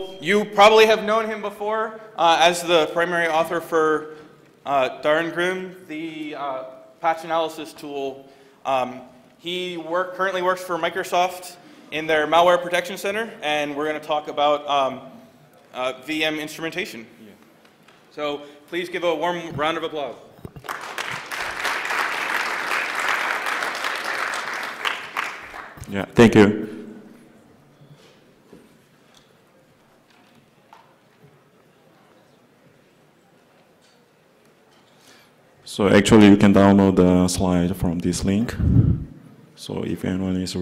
You probably have known him before as the primary author for Darngrim, the patch analysis tool. He currently works for Microsoft in their malware protection center, and we're going to talk about VM instrumentation. Yeah. So please give a warm round of applause. Yeah, thank you. So actually you can download the slide from this link. So if anyone is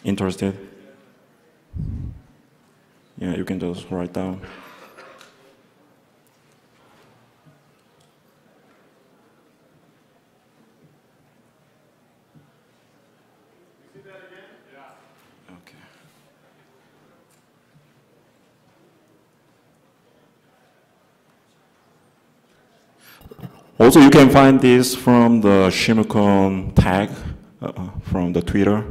interested, yeah, you can just write down. You see that again? Yeah. Okay. Also, you can find this from the ShmooCon tag from the Twitter.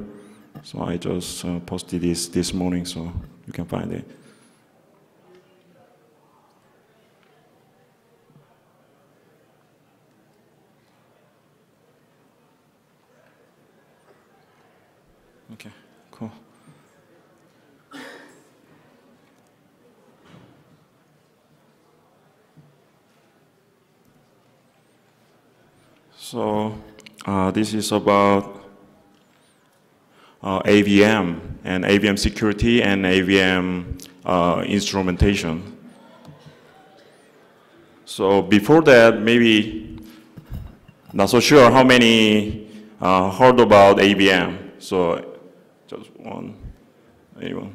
So I just posted this morning, so you can find it. Okay, cool. So this is about AVM and AVM security and AVM instrumentation. So before that, maybe not so sure how many heard about AVM. So just one, anyone,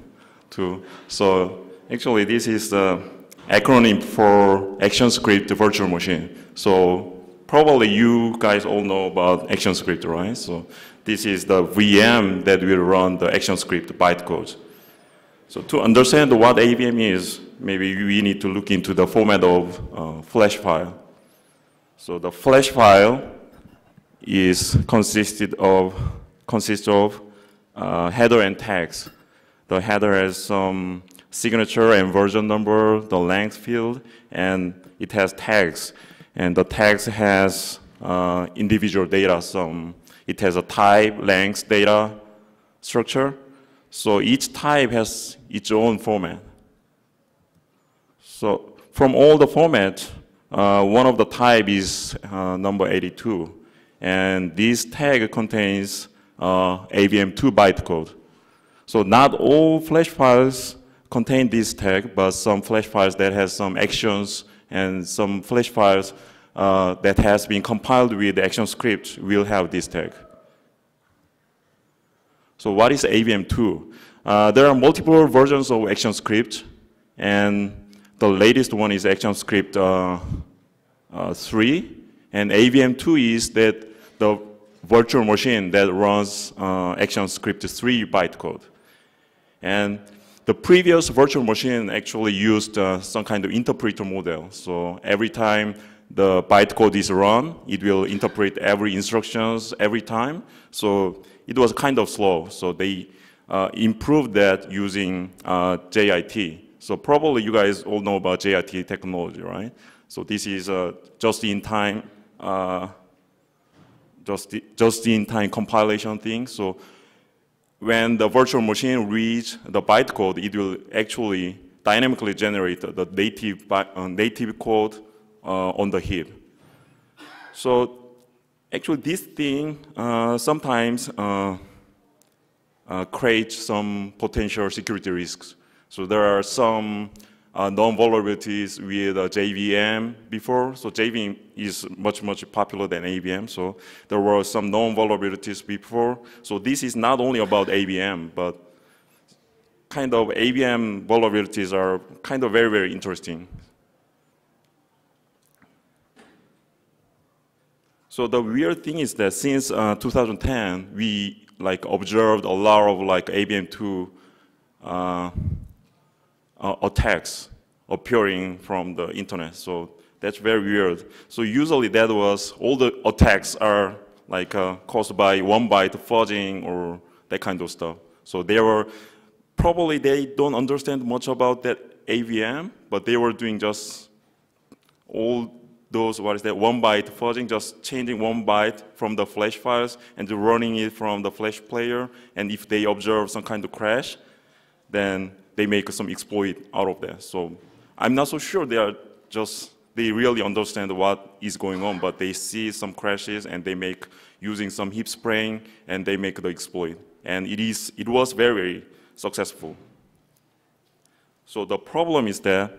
two. So actually this is the acronym for ActionScript virtual machine. So probably you guys all know about ActionScript, right? So this is the VM that will run the ActionScript bytecode. So to understand what AVM is, maybe we need to look into the format of flash file. So the flash file consists of header and tags. The header has some signature and version number, the length field, and it has tags. And the tags has individual data. It has a type, length, data structure. So each type has its own format. So from all the formats, one of the type is number 82. And this tag contains AVM2 bytecode. So not all flash files contain this tag, but some flash files that has some actions and some flash files that has been compiled with the ActionScript will have this tag. So what is AVM2? There are multiple versions of ActionScript, and the latest one is ActionScript 3, and AVM2 is that the virtual machine that runs ActionScript 3 bytecode. And the previous virtual machine actually used some kind of interpreter model. So every time the bytecode is run, it will interpret every instructions every time. So it was kind of slow. So they improved that using JIT. So probably you guys all know about JIT technology, right? So this is just-in-time compilation thing. So when the virtual machine reads the bytecode, it will actually dynamically generate the native code on the heap. So actually this thing sometimes creates some potential security risks. So there are some known vulnerabilities with JVM before. So JVM is much popular than AVM. So there were some known vulnerabilities before. So this is not only about AVM, but kind of AVM vulnerabilities are kind of very interesting. So the weird thing is that since 2010, we observed a lot of AVM2 attacks appearing from the internet. So that's very weird. So usually that was, all the attacks are caused by 1 byte fuzzing or that kind of stuff. So they were probably they don't understand much about that AVM, but they were doing just all those, what is that, 1 byte fuzzing, just changing 1 byte from the flash files and running it from the flash player. And if they observe some kind of crash, then they make some exploit out of that. So I'm not so sure they really understand what is going on, but they see some crashes and they make using some heap spraying and they make the exploit. And it was very, very successful. So the problem is that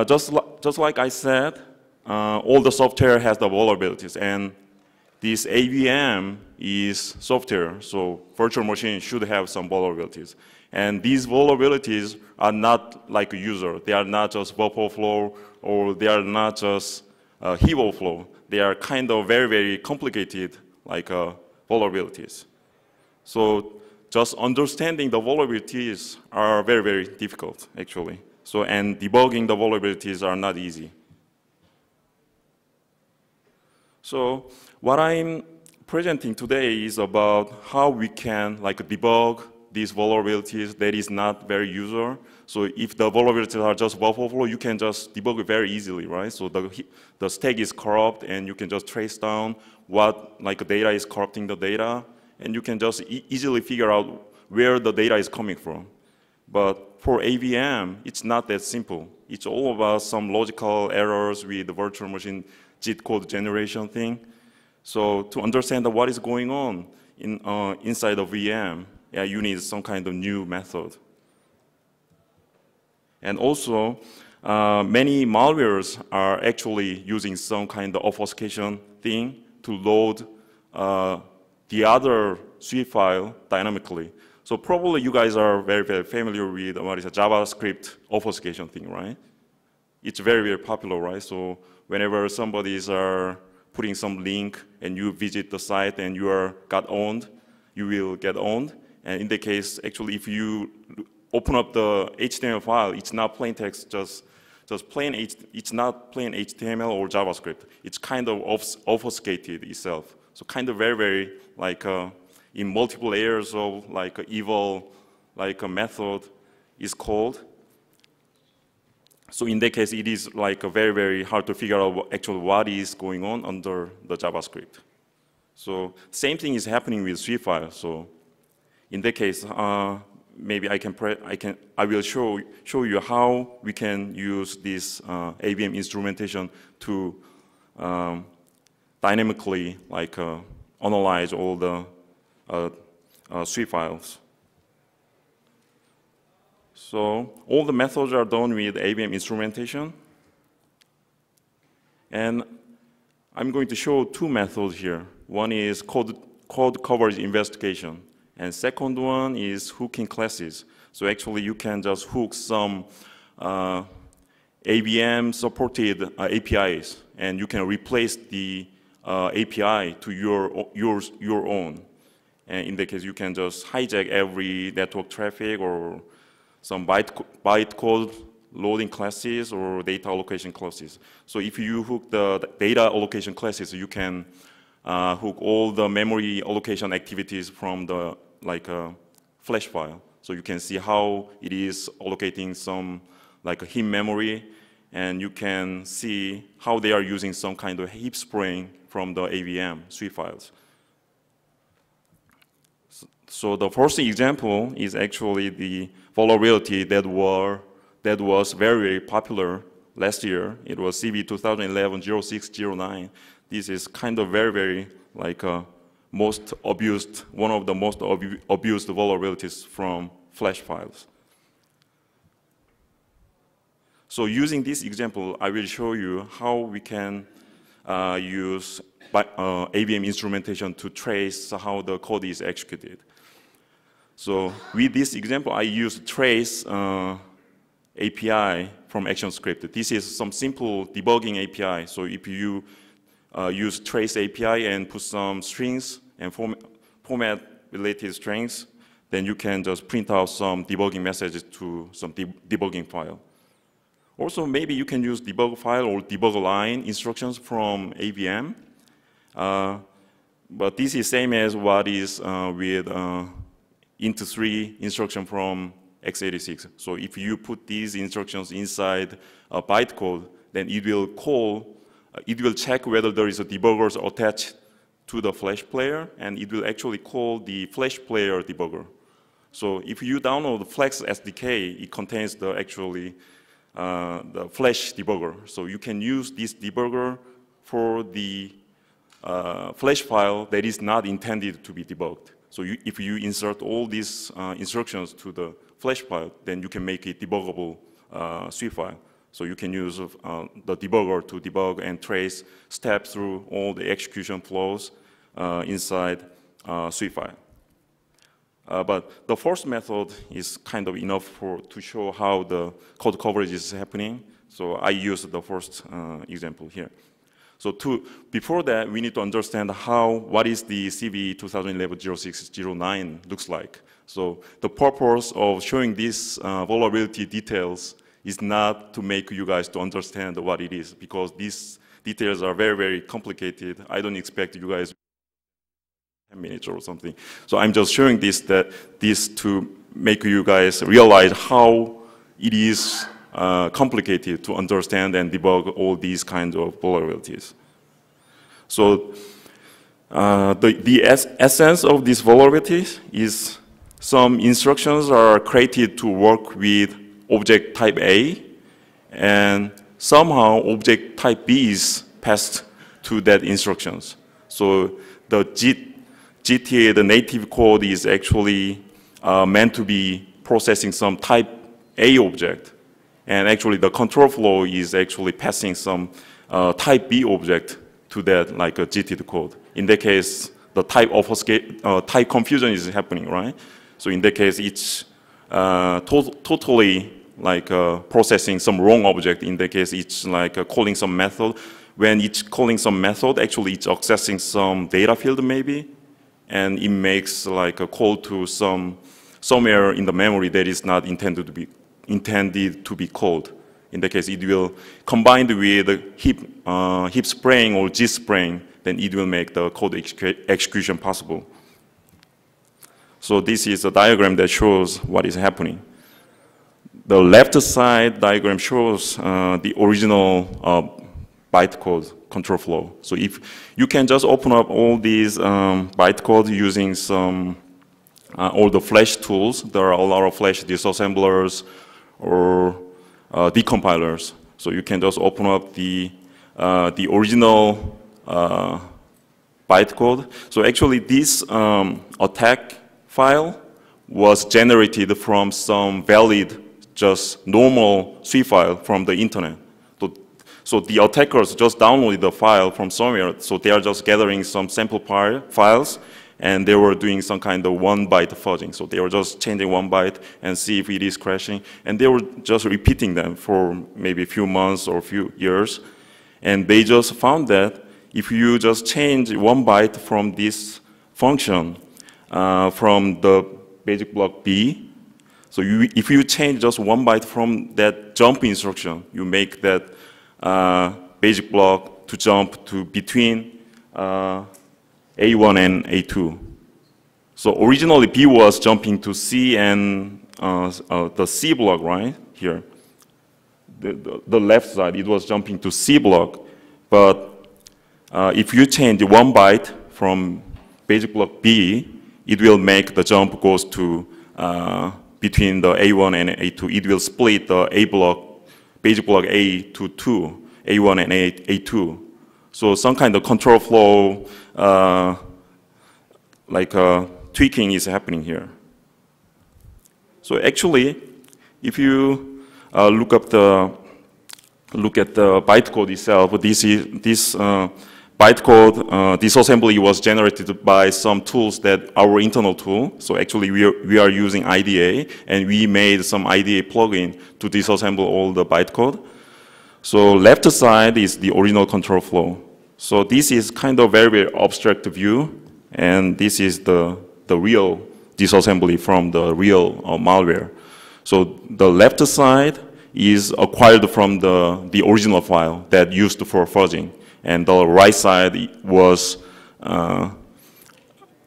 just like I said, all the software has the vulnerabilities, and this AVM is software, so virtual machine should have some vulnerabilities. And these vulnerabilities are not like a user. They are not just buffer overflow, or they are not just heap overflow. They are kind of very, very complicated like vulnerabilities. So just understanding the vulnerabilities are very, very difficult, actually. So, and debugging the vulnerabilities are not easy. So what I'm presenting today is about how we can like debug these vulnerabilities that is not very user. So if the vulnerabilities are just buffer overflow, you can just debug it very easily, right? So the stack is corrupt, and you can just trace down what like data is corrupting the data, and you can just easily figure out where the data is coming from. But for AVM, it's not that simple. It's all about some logical errors with the virtual machine cheat code generation thing. So to understand what is going on inside of VM, yeah, you need some kind of new method. And also, many malwares are actually using some kind of obfuscation thing to load the other sweep file dynamically. So probably you guys are very, very familiar with what is a JavaScript obfuscation thing, right? It's very, very popular, right? So whenever somebody is putting some link and you visit the site and you got owned, you will get owned. And in the case, actually, if you open up the HTML file, it's not plain text, just plain it's not plain HTML or JavaScript. It's kind of obfuscated itself. So kind of very, very like in multiple layers of like evil like a method is called. So in that case, it is like very, very hard to figure out actually what is going on under the JavaScript. So same thing is happening with sweep file. So in that case, maybe I will show you how we can use this AVM instrumentation to dynamically like analyze all the sweep files. So all the methods are done with AVM instrumentation. And I'm going to show two methods here. One is code coverage investigation. And second one is hooking classes. So actually you can just hook some AVM supported APIs, and you can replace the API to your own. And in that case, you can just hijack every network traffic or some bytecode loading classes or data allocation classes. So if you hook the data allocation classes, you can hook all the memory allocation activities from the flash file. So you can see how it is allocating some like a heap memory, and you can see how they are using some kind of heap spraying from the AVM sweep files. So the first example is actually the vulnerability that was very, very popular last year. It was CVE-2011-0609. This is kind of very, very like most abused, one of the most abused vulnerabilities from flash files. So using this example, I will show you how we can use AVM instrumentation to trace how the code is executed. So with this example, I use trace API from ActionScript. This is some simple debugging API. So if you use trace API and put some strings and format related strings, then you can just print out some debugging messages to some debugging file. Also, maybe you can use debug file or debug line instructions from AVM. But this is same as what is with int3 instruction from x86. So if you put these instructions inside a bytecode, then it will call, it will check whether there is a debugger attached to the flash player, and it will actually call the flash player debugger. So if you download the Flex SDK, it contains the actually the flash debugger. So you can use this debugger for the flash file that is not intended to be debugged. So if you insert all these instructions to the flash file, then you can make it debuggable sweep file. So you can use the debugger to debug and trace steps through all the execution flows inside sweep file. But the first method is kind of enough to show how the code coverage is happening. So I use the first example here. So before that, we need to understand what is the CVE-2011-0609 looks like. So the purpose of showing these vulnerability details is not to make you guys to understand what it is, because these details are very, very complicated. I don't expect you guys 10 minutes or something. So I'm just showing this to make you guys realize how it is complicated to understand and debug all these kinds of vulnerabilities. So the essence of these vulnerabilities is some instructions are created to work with object type A, and somehow object type B is passed to that instructions. So the GTA, the native code, is actually meant to be processing some type A object. And actually the control flow is actually passing some type B object to that, like a GT code. In that case, the type confusion is happening, right? So in that case, it's totally like processing some wrong object. In that case, it's like calling some method. When it's calling some method, actually it's accessing some data field maybe, and it makes like a call to somewhere in the memory that is not intended to be called. In that case, it will combined with heap spraying or git spraying, then it will make the code execution possible. So this is a diagram that shows what is happening. The left side diagram shows the original bytecode control flow. So if you can just open up all these bytecode using all the flash tools, there are a lot of flash disassemblers or decompilers. So you can just open up the original bytecode. So actually this attack file was generated from some valid, just normal C file from the internet. So the attackers just downloaded the file from somewhere. So they are just gathering some sample files, and they were doing some kind of 1 byte fudging. So they were just changing 1 byte and see if it is crashing. And they were just repeating them for maybe a few months or a few years. And they just found that if you just change 1 byte from this function, from the basic block B, so if you change just 1 byte from that jump instruction, you make that basic block to jump to between A1 and A2. So originally B was jumping to C and the C block, right here. The left side, it was jumping to C block. But if you change 1 byte from basic block B, it will make the jump goes to between the A1 and A2. It will split the A block, basic block A to 2, A1 and A2. So some kind of control flow, tweaking is happening here. So actually, if you look at the bytecode itself, this bytecode disassembly was generated by some tools that our internal tool. So actually, we are using IDA, and we made some IDA plugin to disassemble all the bytecode. So left side is the original control flow. So this is kind of very, very abstract view, and this is the real disassembly from the real malware. So the left side is acquired from the original file that used for fudging, and the right side was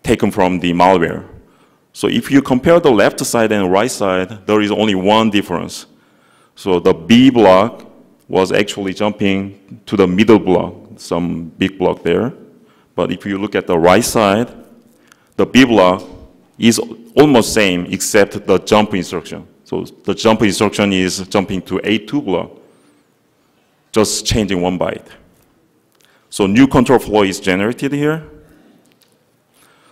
taken from the malware. So if you compare the left side and right side, there is only one difference. So the B block was actually jumping to the middle block, some big block there. But if you look at the right side, the B block is almost same except the jump instruction. So the jump instruction is jumping to A2 block, just changing 1 byte. So new control flow is generated here.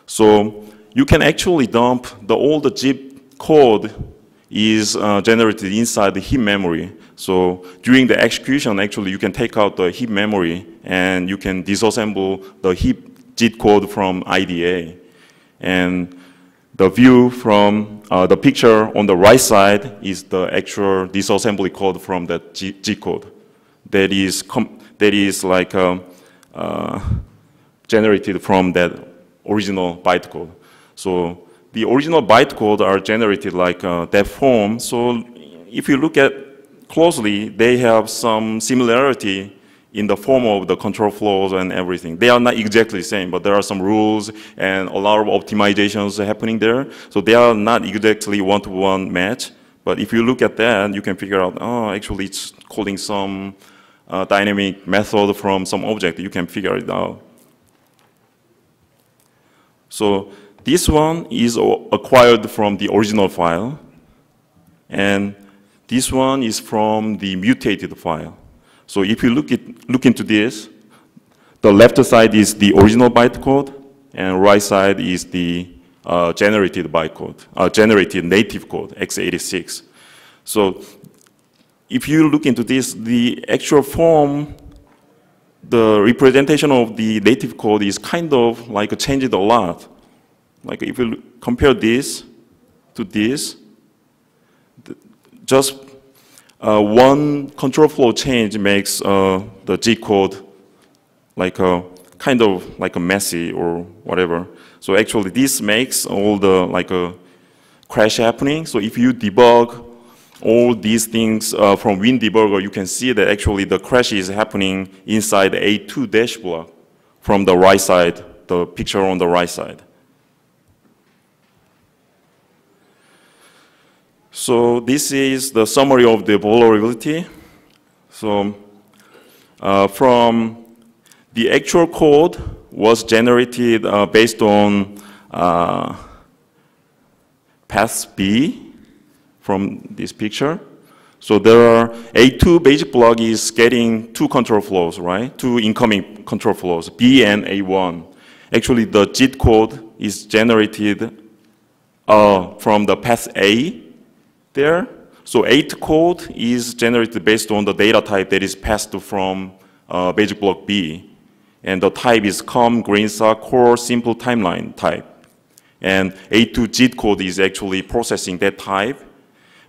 So you can actually dump all the zip code is generated inside the heap memory. So during the execution, actually, you can take out the heap memory and you can disassemble the heap zip code from IDA. And the view from the picture on the right side is the actual disassembly code from that G code. That is like generated from that original bytecode. So the original bytecode are generated like that form. So if you look at closely, they have some similarity in the form of the control flows and everything. They are not exactly the same, but there are some rules and a lot of optimizations happening there. So they are not exactly one-to-one match. But if you look at that, you can figure out, oh, actually it's calling some dynamic method from some object. You can figure it out. So this one is acquired from the original file. And this one is from the mutated file. So if you look into this, the left side is the original bytecode, and right side is the generated bytecode, generated native code, x86. So if you look into this, the actual form, the representation of the native code is kind of like changed a lot. Like if you compare this to this, just one control flow change makes the G code like kind of like a messy or whatever. So actually this makes all the like a crash happening. So if you debug all these things from WinDebugger, you can see that actually the crash is happening inside the A2 dash block from the right side, the picture on the right side. So this is the summary of the vulnerability. So from the actual code was generated based on path B from this picture. So there are A2 basic block is getting 2 control flows, right? 2 incoming control flows, B and A1. Actually, the JIT code is generated from the path A there. So 8 code is generated based on the data type that is passed from basic block B. And the type is COM, GrainSock, core, simple timeline type. And A2 JIT code is actually processing that type.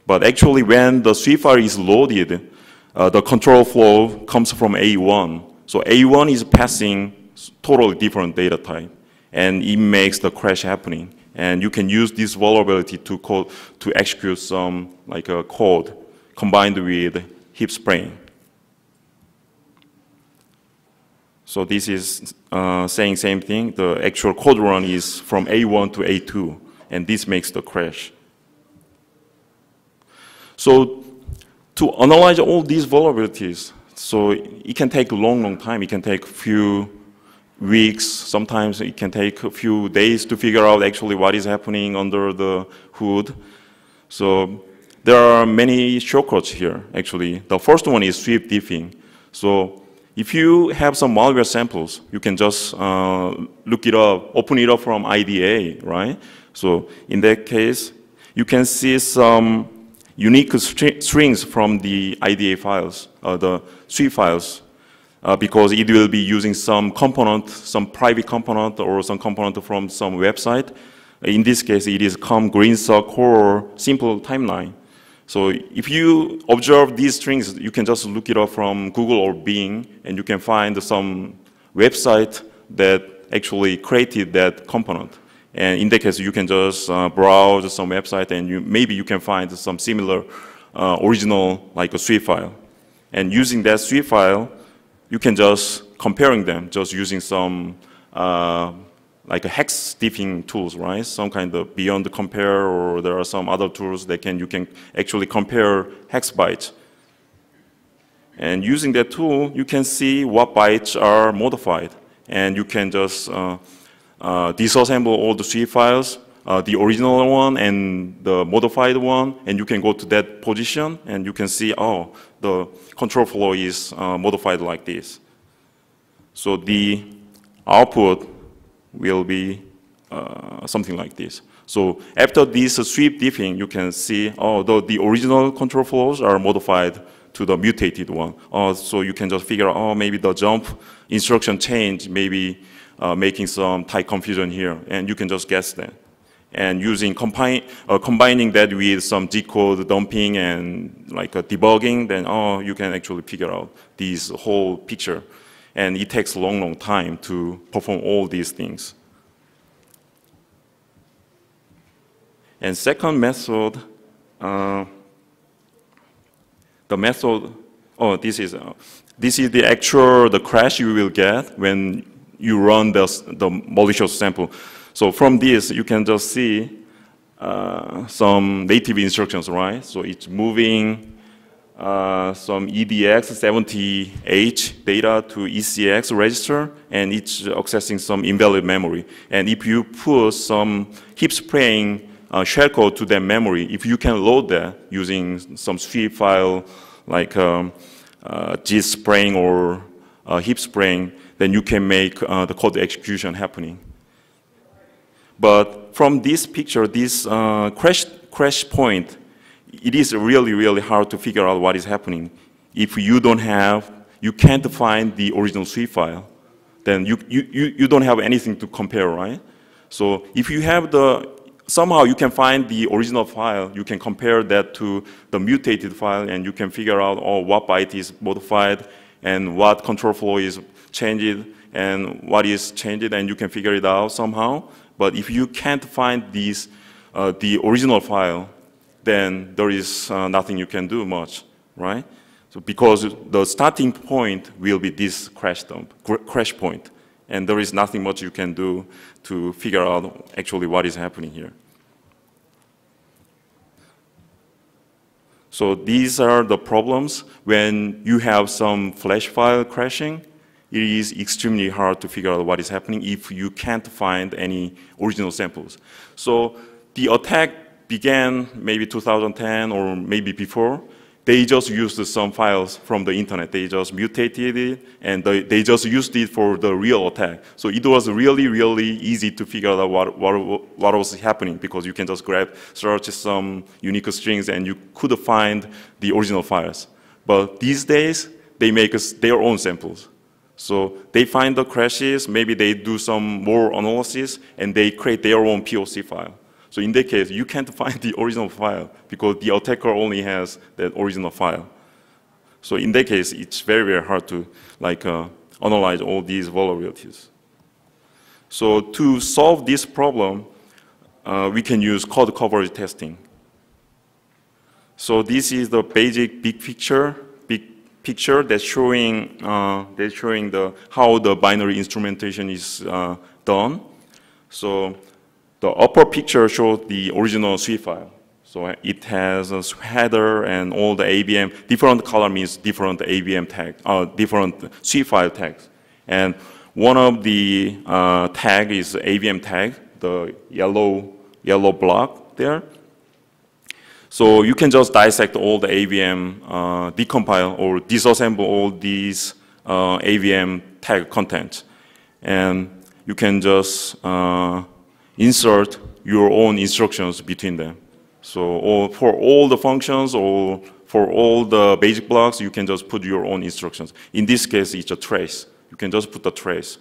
But actually when the sweep file is loaded, the control flow comes from A1. So A1 is passing totally different data type. And it makes the crash happening. And you can use this vulnerability to execute some like a code combined with heap spraying. So this is saying same thing. The actual code run is from A1 to A2, and this makes the crash. So to analyze all these vulnerabilities, so it can take a long time. It can take a few weeks. Sometimes it can take a few days to figure out actually what is happening under the hood. So there are many shortcuts here, actually. The first one is sweep diffing. So if you have some malware samples, you can just look it up, open it up from IDA, right? So in that case, you can see some unique strings from the IDA files, the sweep files, because it will be using some component, some private component or some component from some website. In this case, it is COM, GrainSock, core, simple timeline. So if you observe these strings, you can just look it up from Google or Bing, and you can find some website that actually created that component. And in that case, you can just browse some website, and maybe you can find some similar original, like a sweep file. And using that sweep file, you can just comparing them, just using some like a hex diffing tools, right? Some kind of beyond the compare, or there are some other tools that you can actually compare hex bytes. And using that tool, you can see what bytes are modified. And you can just disassemble all the C files, the original one and the modified one, and you can go to that position, and you can see, oh, the control flow is modified like this. So the output will be something like this. So after this sweep diffing, you can see, oh, the original control flows are modified to the mutated one. So you can just figure out, oh, maybe the jump instruction change, maybe making some type confusion here, and you can just guess that. And using combining that with some decode dumping and like a debugging, then you can actually figure out this whole picture. And it takes a long, long time to perform all these things. And second method, the method, this is the crash you will get when you run the malicious sample. So from this, you can just see some native instructions, right? So it's moving some EDX70H data to ECX register, and it's accessing some invalid memory. And if you put some heap spraying shellcode to that memory, if you can load that using some sweep file like git spraying or heap spraying, then you can make the code execution happening. But from this picture, this crash point, it is really, really hard to figure out what is happening. If you can't find the original sweep file, then you don't have anything to compare, right? So if you have somehow you can find the original file, you can compare that to the mutated file, and you can figure out, what byte is modified, and what control flow is changed, and what is changed, and you can figure it out somehow. But if you can't find the original file, then there is nothing you can do much, right? So because the starting point will be this crash point, and there is nothing much you can do to figure out actually what is happening here. So these are the problems when you have some flash file crashing. It is extremely hard to figure out what is happening if you can't find any original samples. So the attack began maybe 2010 or maybe before. They just used some files from the internet. They just mutated it, and they just used it for the real attack. So it was really, really easy to figure out what was happening, because you can just search some unique strings, and you could find the original files. But these days, they make their own samples. So they find the crashes, maybe they do some more analysis, and they create their own POC file. So in that case, you can't find the original file because the attacker only has that original file. So in that case, it's very, very hard to analyze all these vulnerabilities. So to solve this problem, we can use code coverage testing. So this is the basic big picture that's showing how the binary instrumentation is done. So the upper picture shows the original sweep file. So it has a header and all the AVM. Different color means different AVM tag, different sweep file tags. And one of the tag is AVM tag, the yellow block there. So you can just dissect all the AVM, decompile or disassemble all these AVM tag content. And you can just insert your own instructions between them. So for all the functions or for all the basic blocks, you can just put your own instructions. In this case, it's a trace. You can just put the trace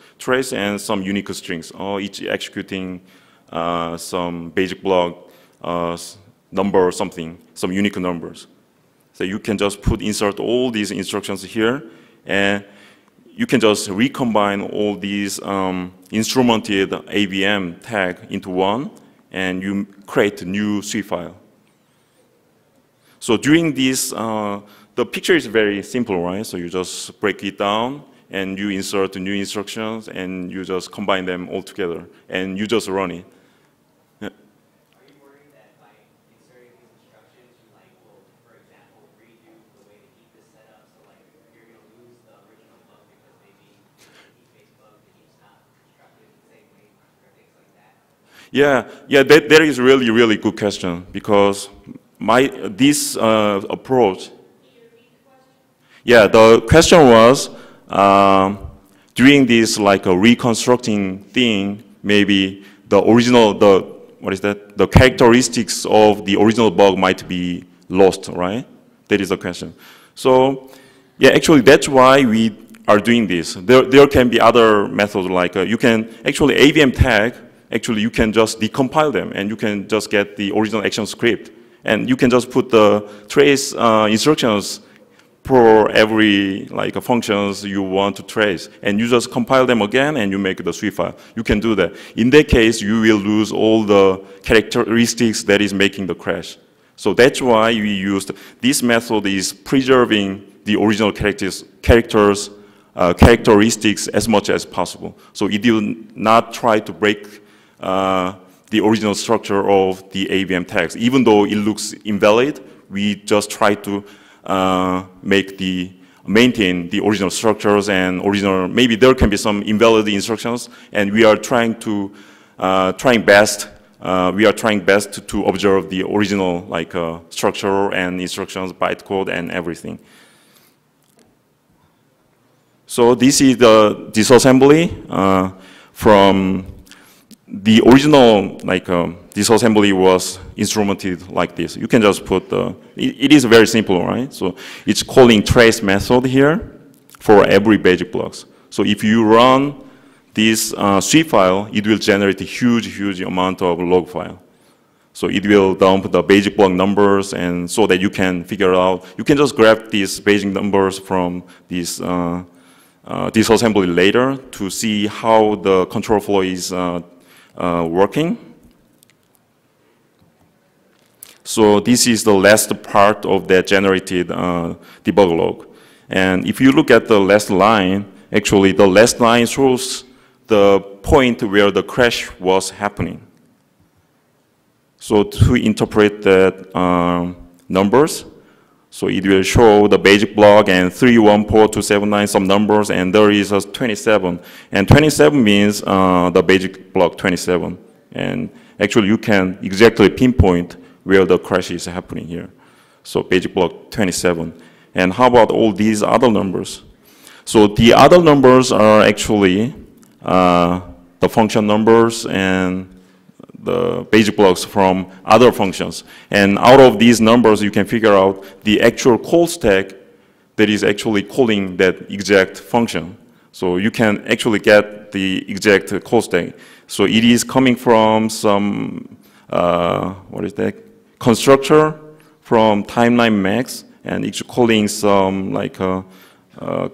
and some unique strings, each executing some basic block number or something, some unique numbers. So you can just insert all these instructions here, and you can just recombine all these instrumented AVM tag into one, and you create a new sweep file. So during this, the picture is very simple, right? So you just break it down, and you insert new instructions, and you just combine them all together, and you just run it. Are you worried that by inserting these instructions, you will, for example, redo the way the heap is set up, so you're going to lose the original bug because maybe the heap-based bug, the heap's not constructed the same way, or things like that? Yeah, that is really good question, because this approach. Yeah, the question was, during this reconstructing thing, maybe the original, the characteristics of the original bug might be lost, right? That is the question. So, yeah, actually that's why we are doing this. There can be other methods, you can, actually AVM tag, actually you can just decompile them, and you can just get the original action script. And you can just put the trace instructions for every functions you want to trace, and you just compile them again, and you make the sweep file. You can do that. In that case, you will lose all the characteristics that is making the crash. So that's why we used this method is preserving the original characteristics as much as possible. So it will not try to break the original structure of the AVM tags. Even though it looks invalid, we just try to maintain the original structures and maybe there can be some invalid instructions, and we are trying best to observe the original structure and instructions, bytecode and everything. So this is the disassembly from the original disassembly was instrumented like this. You can just put it is very simple, right? So it's calling trace method here for every basic blocks. So if you run this sweep file, it will generate a huge amount of log file. So it will dump the basic block numbers, and so that you can figure out, you can just grab these basic numbers from this disassembly later to see how the control flow is working. So this is the last part of that generated debug log. And if you look at the last line, actually the last line shows the point where the crash was happening. So to interpret that numbers, so it will show the basic block and 314,279 some numbers, and there is a 27. And 27 means the basic block 27. And actually you can exactly pinpoint where the crash is happening here. So basic block 27. And how about all these other numbers? So the other numbers are actually the function numbers and the basic blocks from other functions. And out of these numbers, you can figure out the actual call stack that is actually calling that exact function. So you can actually get the exact call stack. So it is coming from some, constructor from timeline max, and it's calling some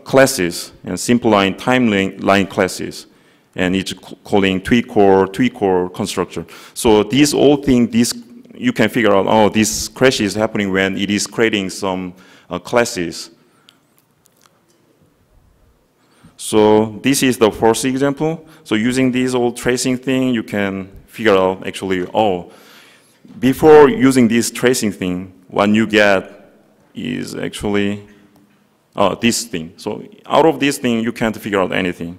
classes and simple line timeline classes. And it's calling tweak-core constructor. So these all things, you can figure out, oh, this crash is happening when it is creating some classes. So this is the first example. So using this old tracing thing, you can figure out actually, oh, before using this tracing thing, what you get is actually this thing. So out of this thing, you can't figure out anything.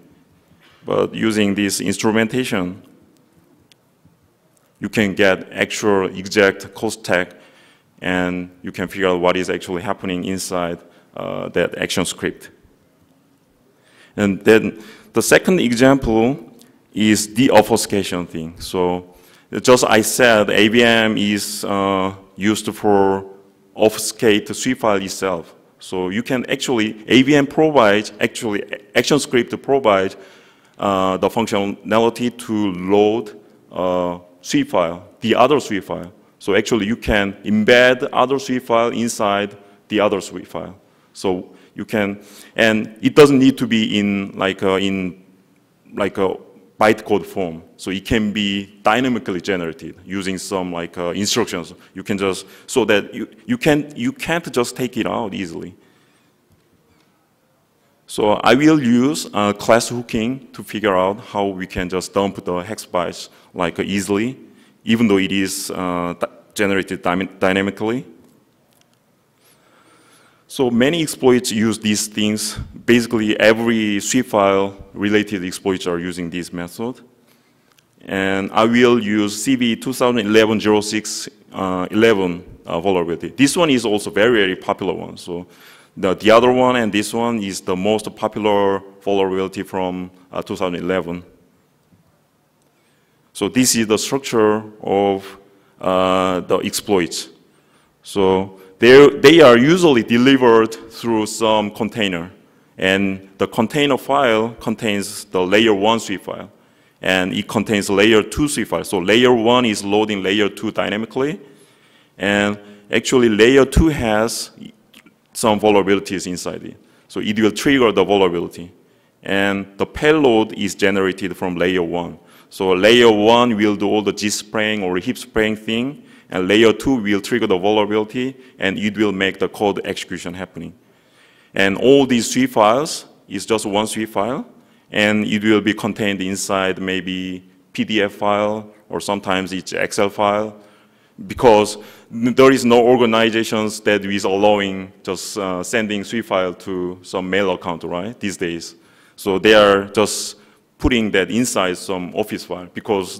But using this instrumentation, you can get actual exact call stack, and you can figure out what is actually happening inside that action script. And then the second example is the obfuscation thing. So just I said, AVM is used for obfuscate the sweep file itself. So you can actually, AVM provides, actually action script provides the functionality to load sweep file, the other sweep file. So actually you can embed other sweep file inside the other sweep file. So you can, and it doesn't need to be in a bytecode form. So it can be dynamically generated using some instructions. You can just, so that you can't just take it out easily. So I will use class hooking to figure out how we can just dump the hex bytes like easily, even though it is generated dynamically. So many exploits use these things. Basically, every sweep file related exploits are using this method. And I will use CVE-2011-0611 vulnerability. This one is also very, very popular one. So the other one and this one is the most popular vulnerability from 2011. So this is the structure of the exploits. So they are usually delivered through some container. And the container file contains the layer 1 sweep file. And it contains layer 2 sweep file. So layer 1 is loading layer 2 dynamically. And actually layer 2 has some vulnerabilities inside it. So it will trigger the vulnerability. And the payload is generated from layer 1. So layer 1 will do all the G-spraying or heap spraying thing. And layer 2 will trigger the vulnerability. And it will make the code execution happening. And all these sweep files is just one sweep file. And it will be contained inside maybe PDF file, or sometimes it's Excel file, because there is no organizations that is allowing just sending sweep file to some mail account, right, these days. So they are just putting that inside some Office file, because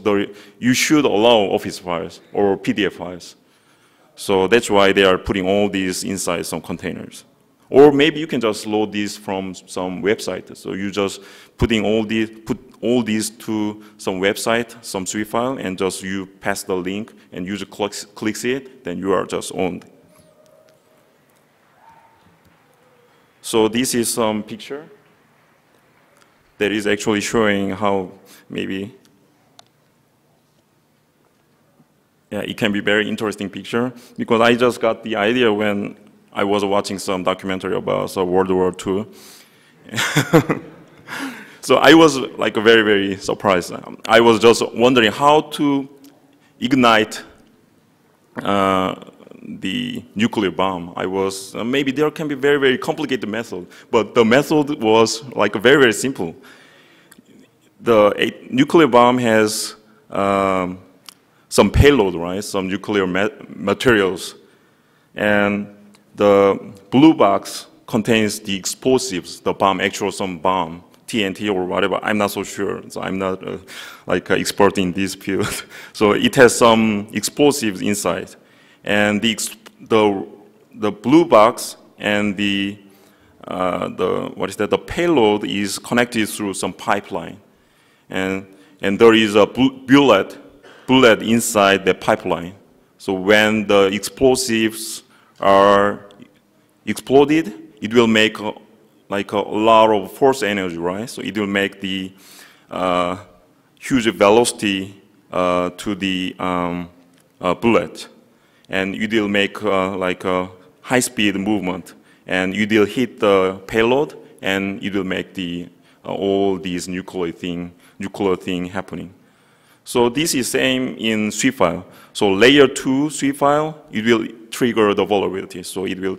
you should allow Office files or PDF files. So that's why they are putting all these inside some containers. Or maybe you can just load these from some website. So you just put all these to some website, some sweep file, and just you pass the link and user clicks it, then you are just owned. So this is some picture that is actually showing how maybe, yeah, it can be very interesting picture, because I just got the idea when I was watching some documentary about World War II. So I was like very, very surprised. I was just wondering how to ignite the nuclear bomb. I was, maybe there can be very, very complicated method, but the method was like very, very simple. The nuclear bomb has some payload, right? Some nuclear materials. And the blue box contains the explosives, the bomb, some bomb, TNT or whatever. I'm not so sure, so I'm not like an expert in this field. So it has some explosives inside, and the blue box and the payload is connected through some pipeline, and there is a bullet inside the pipeline. So when the explosives are exploded, it will make like a lot of force energy, right? So it will make the huge velocity to the bullet, and it will make like a high-speed movement, and it will hit the payload, and it will make the all these nuclear thing happening. So this is same in sweep file. So layer 2 sweep file, it will trigger the vulnerability. So it will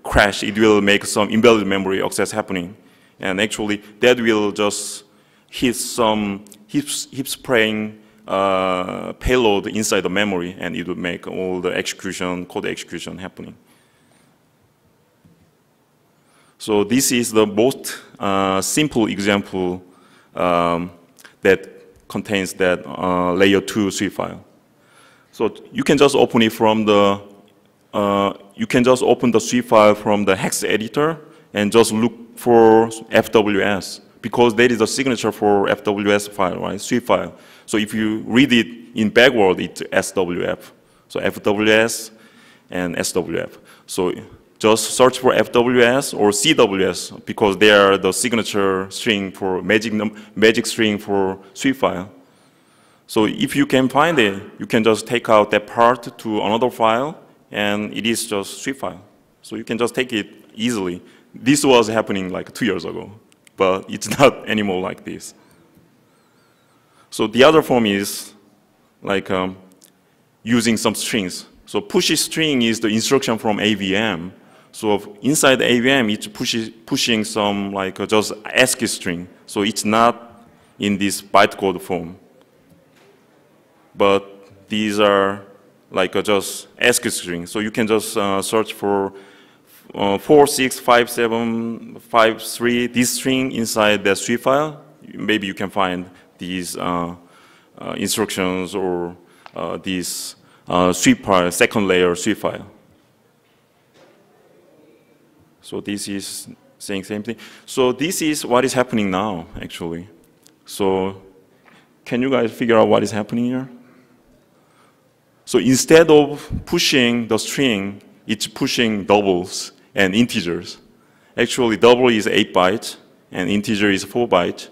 crash, it will make some embedded memory access happening. And actually that will just hit some heap spraying payload inside the memory, and it will make all the execution, code execution happening. So this is the most simple example that contains that layer 2 sweep file. So you can just open it from the sweep file from the hex editor and just look for FWS, because there is a signature for FWS file, right? Sweep file. So if you read it in backward, it's SWF. So FWS and SWF. So just search for FWS or CWS, because they are the signature string for magic string for sweep file. So if you can find it, you can just take out that part to another file, and it is just sweep file. So you can just take it easily. This was happening like 2 years ago, but it's not anymore like this. So the other form is like using some strings. So push string is the instruction from AVM. So inside the AVM, it's pushing some like just ASCII string. So it's not in this bytecode form. But these are like just ASCII string. So you can just search for 465753, this string inside the sweep file. Maybe you can find these instructions or this sweep file, second layer sweep file. So this is saying same thing. So this is what is happening now, actually. So can you guys figure out what is happening here? So instead of pushing the string, it's pushing doubles and integers. Actually, double is 8 bytes, and integer is 4 bytes.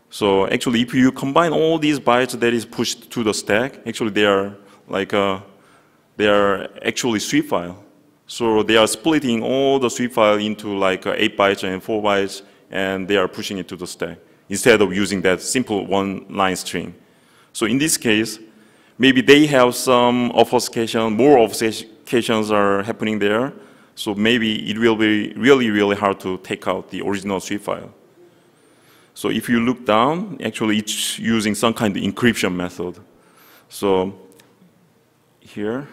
So actually, if you combine all these bytes that is pushed to the stack, actually they are like they are actually sweep file. So they are splitting all the sweep file into like 8 bytes and 4 bytes, and they are pushing it to the stack instead of using that simple one-line string. So in this case, maybe they have some obfuscation, more obfuscations are happening there. So maybe it will be really, really hard to take out the original sweep file. So if you look down, actually it's using some kind of encryption method. So here,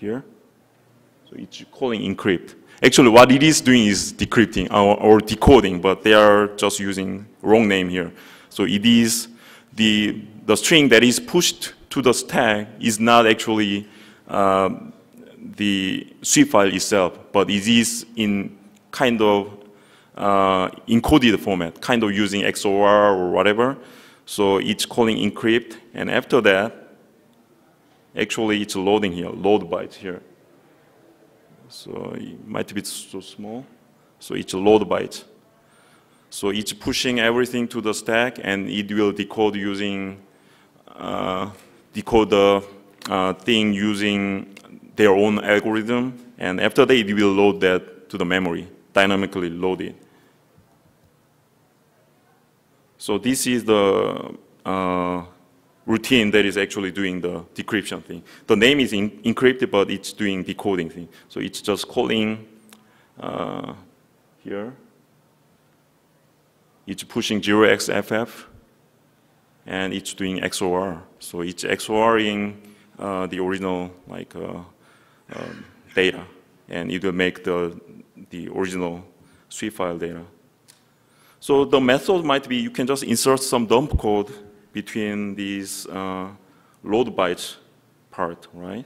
so it's calling encrypt. Actually what it is doing is decrypting or decoding, but they are just using wrong name here. So it is the string that is pushed to the stack is not actually the sweep file itself, but it is in kind of encoded format, kind of using XOR or whatever. So it's calling encrypt, and after that, actually it's loading here, load bytes here. So it might be so small. So it's load bytes. So it's pushing everything to the stack, and it will decode using decode the thing using their own algorithm, and after that it will load that to the memory, dynamically load it. So this is the routine that is actually doing the decryption thing. The name is encrypted, but it's doing decoding thing. So it's just calling here. It's pushing 0xFF, and it's doing XOR. So it's XORing the original like data, and it will make the original sweep file data. So the method might be you can just insert some dump code between these load bytes part, right?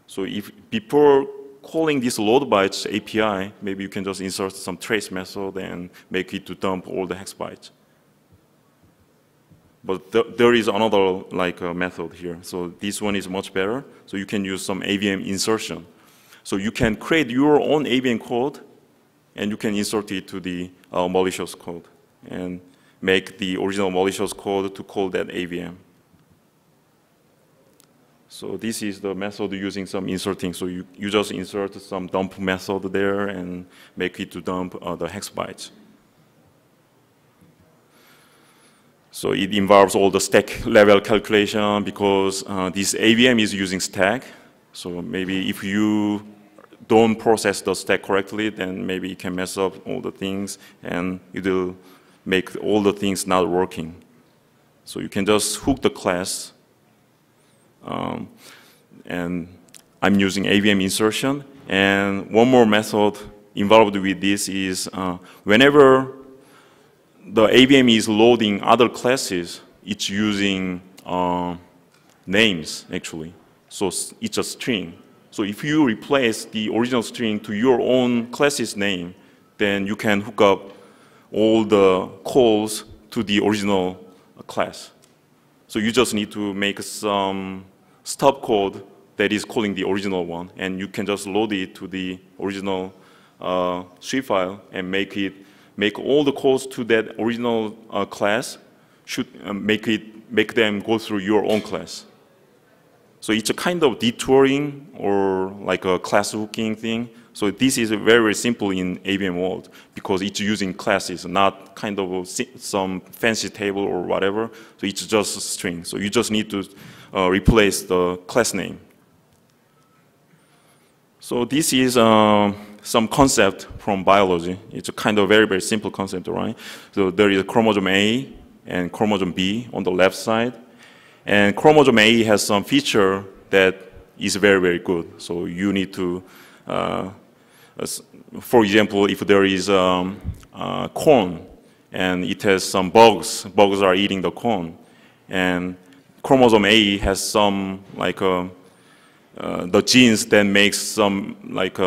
So if before calling this load bytes API, maybe you can just insert some trace method and make it to dump all the hex bytes. But there is another like method here. So this one is much better. So you can use some AVM insertion. So you can create your own AVM code, and you can insert it to the malicious code and make the original malicious code to call that AVM. So this is the method using some inserting. So you just insert some dump method there and make it to dump the hex bytes. So it involves all the stack level calculation because this AVM is using stack. So maybe if you don't process the stack correctly, then maybe you can mess up all the things and it will make all the things not working. So you can just hook the class. And I'm using AVM insertion. And one more method involved with this is whenever the AVM is loading other classes, it's using names, actually. So it's a string. So if you replace the original string to your own class's name, then you can hook up all the calls to the original class. So you just need to make some stub code that is calling the original one, and you can just load it to the original sweep file and make all the calls to that original class, make them go through your own class. So it's a kind of detouring or like a class hooking thing. So this is very, very simple in AVM world because it's using classes, not kind of some fancy table or whatever. So it's just a string. So you just need to replace the class name. So this is some concept from biology. It's a kind of very, very simple concept, right? So there is chromosome A and chromosome B on the left side. And chromosome A has some feature that is very, very good. So you need to, for example, if there is corn and it has some bugs are eating the corn. And chromosome A has some, like, the genes that makes some, like,